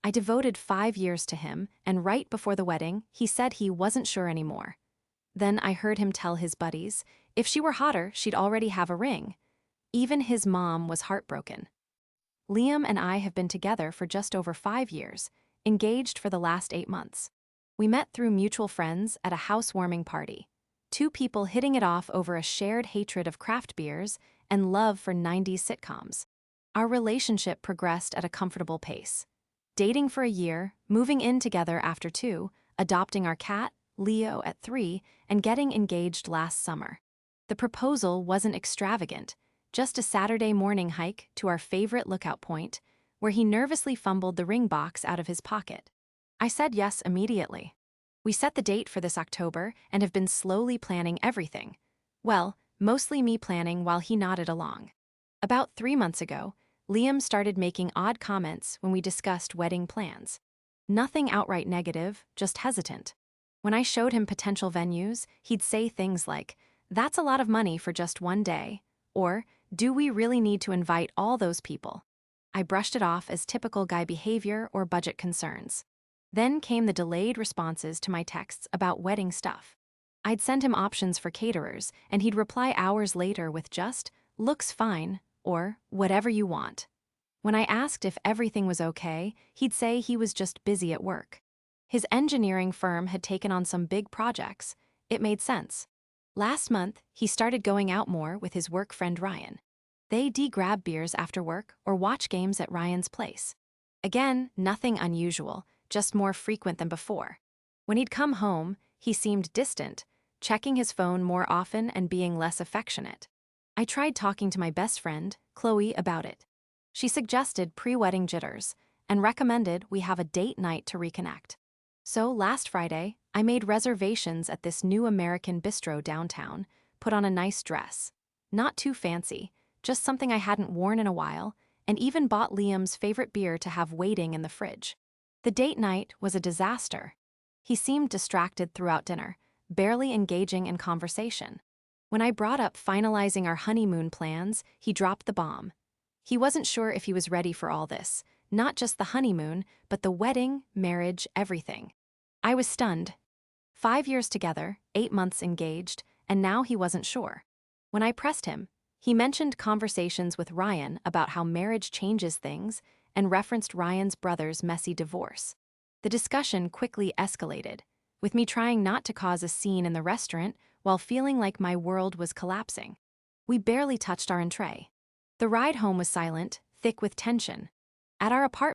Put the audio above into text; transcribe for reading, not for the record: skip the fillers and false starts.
I devoted 5 years to him, and right before the wedding, he said he wasn't sure anymore. Then I heard him tell his buddies, if she were hotter, she'd already have a ring. Even his mom was heartbroken. Liam and I have been together for just over 5 years, engaged for the last 8 months. We met through mutual friends at a housewarming party. Two people hitting it off over a shared hatred of craft beers and love for 90s sitcoms. Our relationship progressed at a comfortable pace. Dating for a year, moving in together after 2, adopting our cat, Leo, at 3, and getting engaged last summer. The proposal wasn't extravagant, just a Saturday morning hike to our favorite lookout point, where he nervously fumbled the ring box out of his pocket. I said yes immediately. We set the date for this October and have been slowly planning everything. Well, mostly me planning while he nodded along. About 3 months ago, Liam started making odd comments when we discussed wedding plans. Nothing outright negative, just hesitant. When I showed him potential venues, he'd say things like, "That's a lot of money for just one day," or, "Do we really need to invite all those people?" I brushed it off as typical guy behavior or budget concerns. Then came the delayed responses to my texts about wedding stuff. I'd send him options for caterers, and he'd reply hours later with just, "Looks fine," or "Whatever you want." When I asked if everything was okay, he'd say he was just busy at work. His engineering firm had taken on some big projects. It made sense. Last month, he started going out more with his work friend Ryan. They grab beers after work or watch games at Ryan's place. Again, nothing unusual, just more frequent than before. When he'd come home, he seemed distant, checking his phone more often and being less affectionate. I tried talking to my best friend, Chloe, about it. She suggested pre-wedding jitters and recommended we have a date night to reconnect. So last Friday, I made reservations at this new American bistro downtown, put on a nice dress. Not too fancy, just something I hadn't worn in a while, and even bought Liam's favorite beer to have waiting in the fridge. The date night was a disaster. He seemed distracted throughout dinner, barely engaging in conversation. When I brought up finalizing our honeymoon plans, he dropped the bomb. He wasn't sure if he was ready for all this, not just the honeymoon, but the wedding, marriage, everything. I was stunned. 5 years together, 8 months engaged, and now he wasn't sure. When I pressed him, he mentioned conversations with Ryan about how marriage changes things and referenced Ryan's brother's messy divorce. The discussion quickly escalated, with me trying not to cause a scene in the restaurant while feeling like my world was collapsing. We barely touched our entree. The ride home was silent, thick with tension. At our apartment,